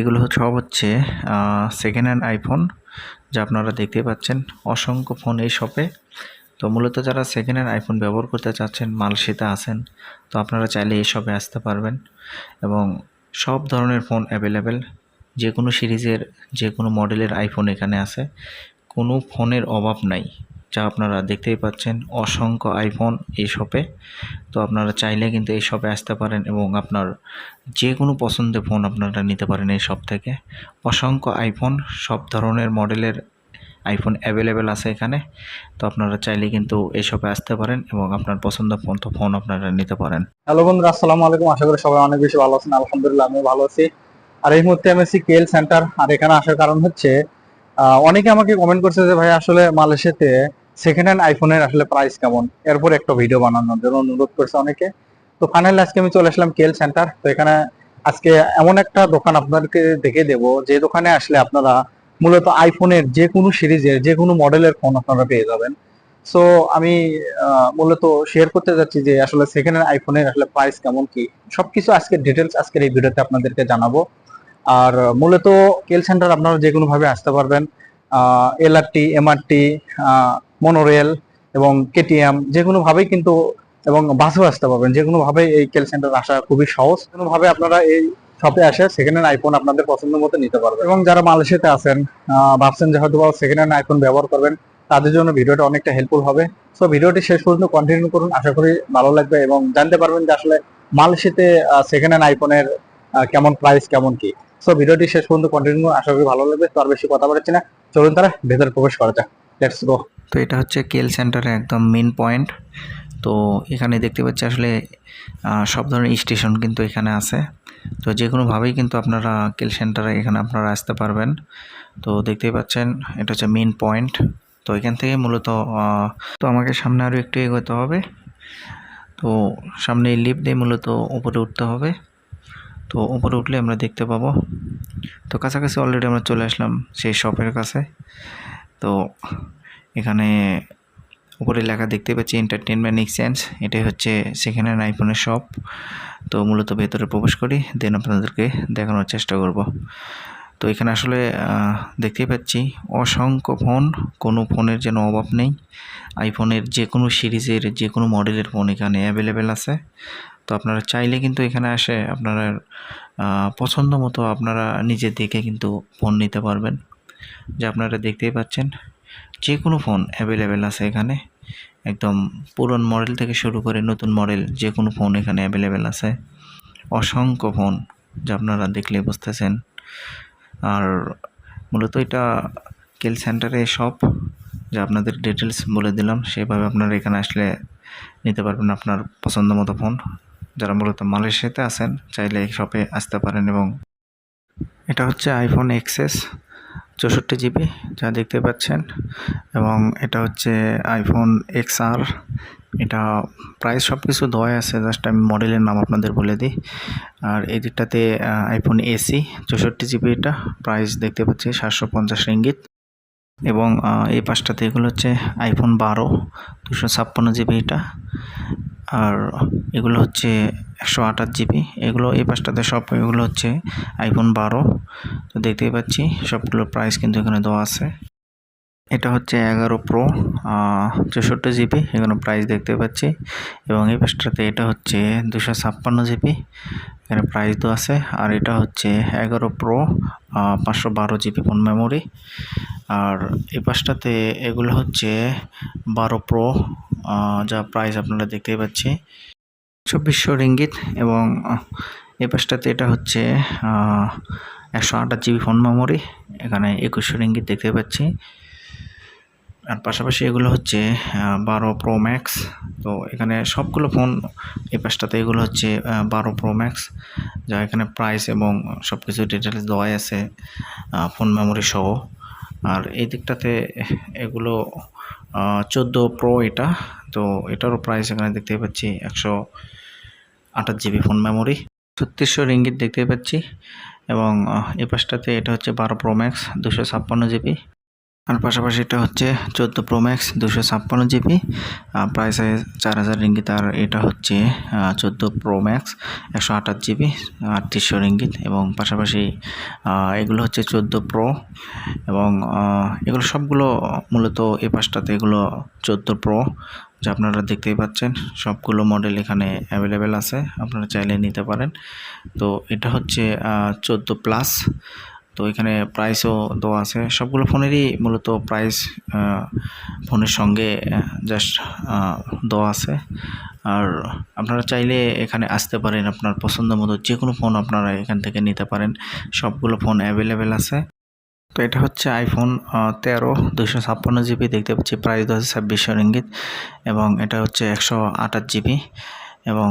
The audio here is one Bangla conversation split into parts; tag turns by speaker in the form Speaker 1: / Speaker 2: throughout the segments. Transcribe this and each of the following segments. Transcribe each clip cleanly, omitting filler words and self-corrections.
Speaker 1: এগুলো সব হচ্ছে সেকেন্ড হ্যান্ড আইফোন, যা আপনারা দেখতেই পাচ্ছেন অসংখ্য ফোন এই শপে। তো মূলত যারা সেকেন্ড হ্যান্ড আইফোন ব্যবহার করতে চাচ্ছেন, মালয়েশিয়াতে আছেন, তো আপনারা চাইলে এই শপে আসতে পারবেন এবং সব ধরনের ফোন অ্যাভেলেবেল। যে কোনো সিরিজের যে কোনো মডেলের আইফোন এখানে আছে, কোনো ফোনের অভাব নাই। যা আপনারা দেখতেই পাচ্ছেন অসংখ্য আইফোন এই শপে। তো আপনারা চাইলে কিন্তু এই শপে আসতে পারেন এবং আপনার যে কোনো পছন্দের ফোন আপনারা নিতে পারেন এই শপ থেকে। অসংখ্য আইফোন, সব ধরনের মডেলের আইফোন অ্যাভেলেবেল আছে এখানে। তো আপনারা চাইলে কিন্তু এই শপে আসতে পারেন এবং আপনার পছন্দের ফোন আপনারা নিতে পারেন।
Speaker 2: হ্যালো বন্ধুরা, আসসালামু আলাইকুম। আশা করি সবাই অনেক বেশি ভালো আছেন। আলহামদুলিল্লাহ আমিও ভালো আছি। আর এই মুহূর্তে আমি আছি কেএল সেন্টার। আর এখানে আসার কারণ হচ্ছে অনেকে আমাকে কমেন্ট করছে যে ভাই আসলে মালয়েশিয়াতে সেকেন্ড হ্যান্ড আইফোনের আসলে প্রাইস কেমন, এরপর একটা ভিডিও বানানোর জন্য অনুরোধ করছে অনেকে। তো ফাইনালি আজকে আমি চলে আসলাম কেএল সেন্টার। তো এখানে আজকে এমন একটা দোকান আপনাদেরকে দেখে দেবো, যে দোকানে আসলে আপনারা মূলত আইফোনের যে কোনো সিরিজের যে কোনো মডেলের ফোন আপনারা পেয়ে যাবেন। সো আমি মূলত শেয়ার করতে যাচ্ছি যে আসলে সেকেন্ড হ্যান্ড আইফোনের আসলে প্রাইস কেমন কি, সবকিছু আজকে ডিটেলস আজকের এই ভিডিওতে আপনাদেরকে জানাবো। আর মূলত কেল সেন্টার আপনারা যে কোনো ভাবে আসতে পারবেন। এলআরটি, এমআরটি, মনোরেল এবং কেটিএম যে কোনো ভাবেই কিন্তু, এবং বাসেও আসতে পারবেন। যে কোনো ভাবে এই কেল সেন্টার আসা খুবই সহজ। কোনো ভাবে আপনারা এই শপে আসে সেকেন্ড হ্যান্ড আইফোন আপনাদের পছন্দ মতো নিতে পারবেন। এবং যারা মালয়েশিয়াতে আছেন, ভাবছেন যে হয়তো সেকেন্ড হ্যান্ড আইফোন ব্যবহার করবেন, তাদের জন্য ভিডিওটা অনেকটা হেল্পফুল হবে। সো ভিডিওটি শেষ পর্যন্ত কন্টিনিউ করুন, আশা করি ভালো লাগবে এবং জানতে পারবেন যে আসলে মালয়েশিয়াতে সেকেন্ড হ্যান্ড আইফোনের কেমন প্রাইস কেমন কি। সো ভিডিওটি শেষ পর্যন্ত কন্টিনিউ, আশা করি ভালো লাগবে। তো আর বেশি কথা বলছি না, চলুন তারা ভেতরে প্রবেশ করা যাক। Let's go.
Speaker 1: তো এটা হচ্ছে কেএল সেন্টারের একদম মেন পয়েন্ট। তো এখানে দেখতে পাচ্ছি আসলে সব ধরনের স্টেশন কিন্তু এখানে আছে। তো যে কোনোভাবেই কিন্তু আপনারা কেএল সেন্টারে এখানে আপনারা আসতে পারবেন। তো দেখতেই পাচ্ছেন এটা হচ্ছে মেন পয়েন্ট। তো এখান থেকে মূলত তো আমাকে সামনে আরও একটু এগোতে হবে। তো সামনে লিফট দিয়ে মূলত উপরে উঠতে হবে। তো উপরে উঠলে আমরা দেখতে পাবো। তো কাছাকাছি অলরেডি আমরা চলে আসলাম সেই শপের কাছে। তো এখানে উপরে লেখা দেখতে পাচ্ছি এন্টারটেনমেন্ট এক্সচেঞ্জ। এটাই হচ্ছে সেকেন্ড হ্যান্ড আইফোনের শপ। তো মূলত ভেতরে প্রবেশ করি, দেন আপনাদেরকে দেখানোর চেষ্টা করব। তো এখানে আসলে দেখতেই পাচ্ছি অসংখ্য ফোন, কোনো ফোনের যেন অভাব নেই। আইফোনের যে কোনো সিরিজের যে কোনো মডেলের ফোন এখানে অ্যাভেলেবেল আছে। তো আপনারা চাইলে কিন্তু এখানে আসে আপনারা পছন্দ মতো আপনারা নিজে দেখে কিন্তু ফোন নিতে পারবেন। যে আপনারা দেখতেই পাচ্ছেন যে কোনো ফোন অ্যাভেলেবেল আছে এখানে। একদম পুরন মডেল থেকে শুরু করে নতুন মডেল যে কোনো ফোন এখানে অ্যাভেলেবেল আছে। অসংখ্য ফোন যা আপনারা দেখলে বুঝতেছেন। আর মূলত এটা কেএল সেন্টারে শপ, যা আপনাদের ডিটেলস বলে দিলাম, সেভাবে আপনারা এখানে আসলে নিতে পারবেন আপনার পছন্দ মতো ফোন। যারা মূলত মালয়েশিয়াতে আছেন চাইলে এই শপে আসতে পারেন। এবং এটা হচ্ছে আইফোন এক্সএস 64 GB, যা দেখতে পাচ্ছেন। এবং এটা হচ্ছে আইফোন এক্সআর। এটা প্রাইস সব কিছু দেওয়া আছে, জাস্ট আমি মডেলের নাম আপনাদের বলে দিই। আর এই দিকটাতে আইফোন এসি 64 GB, এটা প্রাইস দেখতে পাচ্ছি 750 রিঙ্গিত। এবং এই পাশটাতে এগুলো হচ্ছে আইফোন 12 256 GB এটা। আর এগুলো হচ্ছে 128 GB। এগুলো এই পাশটাতে সব এগুলো হচ্ছে আইফোন 12। তো দেখতেই পাচ্ছি সবগুলোর প্রাইস কিন্তু এখানে দেওয়া আছে। এটা হচ্ছে 11 প্রো 64 GB, এখানে প্রাইস দেখতে পাচ্ছি। এবং এই পাশটাতে এটা হচ্ছে 256 GB, এখানে প্রাইস দেওয়া আছে। আর এটা হচ্ছে 11 প্রো 512 GB ফোন মেমোরি। আর এই পাশটাতে এগুলো হচ্ছে 12 প্রো, যা প্রাইস আপনারা দেখতেই পাচ্ছি 2400 রিঙ্গিত। এবং এই পাশটাতে এটা হচ্ছে 128 GB ফোন মেমোরি, এখানে 2100 রিঙ্গিত দেখতে পাচ্ছি। আর পাশাপাশি এগুলো হচ্ছে 12 প্রো ম্যাক্স। তো এখানে সবগুলো ফোন এই পাশটাতে এগুলো হচ্ছে 12 প্রো ম্যাক্স, যা এখানে প্রাইস এবং সব কিছু ডিটেলস দেওয়াই আছে ফোন মেমোরি সহ। আর এই দিকটাতে এগুলো 14 প্রো এটা। তো এটারও প্রাইস এখানে দেখতে পাচ্ছি 128 GB ফোন মেমোরি 3600 রিঙ্গিত দেখতে পাচ্ছি। এবং এই পাশটাতে এটা হচ্ছে 12 প্রো ম্যাক্স 256 GB। আর পাশাপাশি এটা হচ্ছে 14 pro max 256 GB, price 4000 ringgit. আর এটা হচ্ছে 14 প্রো ম্যাক্স 128 জিবি 3800 রিঙ্গিত। এবং পাশাপাশি এগুলো হচ্ছে 14 প্রো এবং এগুলো সবগুলো মূলত এই পাশটাতে এগুলো 14 প্রো, যা আপনারা দেখতেই পাচ্ছেন। সবগুলো মডেল এখানে অ্যাভেলেবেল আছে, আপনারা চাইলে নিতে পারেন। তো এটা হচ্ছে 14 প্লাস। তো এখানে প্রাইসও দেওয়া আছে, সবগুলো ফোনেরই মূলত প্রাইস ফোনের সঙ্গে জাস্ট দেওয়া আছে। আর আপনারা চাইলে এখানে আসতে পারেন, আপনার পছন্দ মতো যে কোনো ফোন আপনারা এখান থেকে নিতে পারেন, সবগুলো ফোন অ্যাভেলেবেল আছে। তো এটা হচ্ছে আইফোন 13 256 জিবি, দেখতে পাচ্ছি প্রাইস 2600 রিঙ্গিত। এবং এটা হচ্ছে 128 জিবি। এবং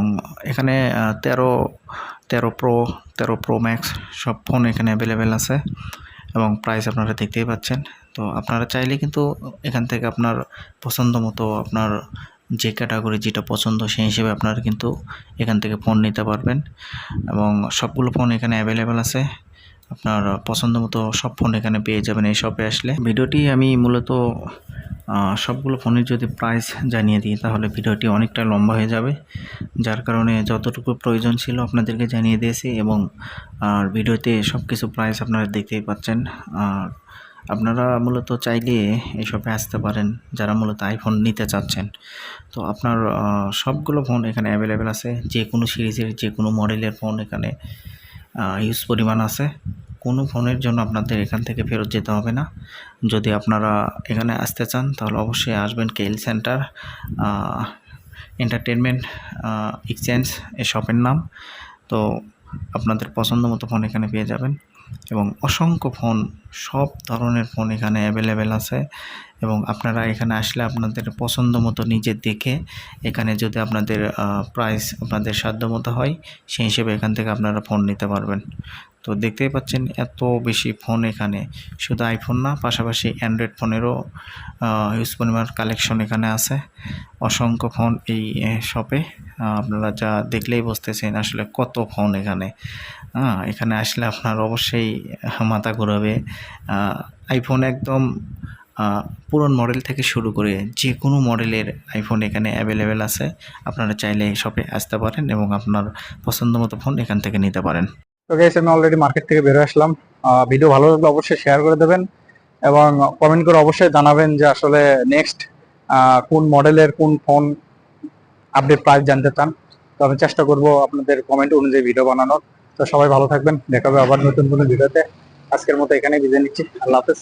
Speaker 1: এখানে 13 প্রো 13 প্রো ম্যাক্স সব ফোন এখানে অ্যাভেলেবেল আছে এবং প্রাইস আপনারা দেখতেই পাচ্ছেন। তো আপনারা চাইলে কিন্তু এখান থেকে আপনার পছন্দ মতো, আপনার যে ক্যাটাগরি যেটা পছন্দ সেই হিসেবে আপনারা কিন্তু এখান থেকে ফোন নিতে পারবেন। এবং সবগুলো ফোন এখানে অ্যাভেলেবেল আছে, আপনার পছন্দ মতো সব ফোন এখানে পেয়ে যাবেন এই শপে আসলে। ভিডিওটি আমি মূলত সবগুলো ফোনের যদি প্রাইস জানিয়ে দিই তাহলে ভিডিওটি অনেকটা লম্বা হয়ে যাবে, যার কারণে যতটুকু প্রয়োজন ছিল আপনাদেরকে জানিয়ে দিয়েছি। এবং আর ভিডিওতে সব কিছু প্রাইস আপনারা দেখতেই পাচ্ছেন। আর আপনারা মূলত চাইলে এই শপে আসতে পারেন যারা মূলত আইফোন নিতে চাচ্ছেন। তো আপনার সবগুলো ফোন এখানে অ্যাভেলেবেল আছে, যে কোনো সিরিজের যে কোনো মডেলের ফোন এখানে হিউজ পরিমাণ আছে। কোনো ফোনের জন্য আপনাদের এখান থেকে ফেরত যেতে হবে না। যদি আপনারা এখানে আসতে চান তাহলে অবশ্যই আসবেন কেএল সেন্টার এন্টারটেনমেন্ট এক্সচেঞ্জ এই শপের নাম। তো আপনাদের পছন্দ মতো ফোন এখানে পেয়ে যাবেন এবং অসংখ্য ফোন, সব ধরনের ফোন এখানে অ্যাভেলেবেল আছে। এবং আপনারা এখানে আসলে আপনাদের পছন্দ মতো নিজে দেখে এখানে যদি আপনাদের প্রাইস আপনাদের সাধ্য মতো হয় সেই হিসেবে এখান থেকে আপনারা ফোন নিতে পারবেন। তো দেখতেই পাচ্ছেন এত বেশি ফোন এখানে, শুধু আইফোন না, পাশাপাশি অ্যান্ড্রয়েড ফোনেরও হিউজ পরিমাণ কালেকশন এখানে আছে। অসংখ্য ফোন এই শপে, আপনারা যা দেখলেই বুঝতেছেন আসলে কত ফোন এখানে। এখানে আসলে আপনার অবশ্যই মাথা ঘোরাবে। আইফোন একদম পুরনো মডেল থেকে শুরু করে যে কোনো মডেলের আইফোন এখানে অ্যাভেলেবেল আছে। আপনারা চাইলে এই শপে আসতে পারেন এবং আপনার পছন্দ মতো ফোন এখান থেকে নিতে পারেন।
Speaker 2: তো গাইস, আমি অলরেডি মার্কেট থেকে বের হয়ে আসলাম। ভিডিও ভালো লাগলে অবশ্যই শেয়ার করে দেবেন এবং কমেন্ট করে অবশ্যই জানাবেন যে আসলে নেক্সট কোন মডেলের কোন ফোন আপডেট প্রাইস জানতে চান। তো আমি চেষ্টা করব আপনাদের কমেন্ট অনুযায়ী ভিডিও বানানোর। তো সবাই ভালো থাকবেন, দেখা হবে আবার নতুন কোনো ভিডিওতে। আজকের মতো এখানে বিদায় নিচ্ছি, আল্লাহ হাফেজ।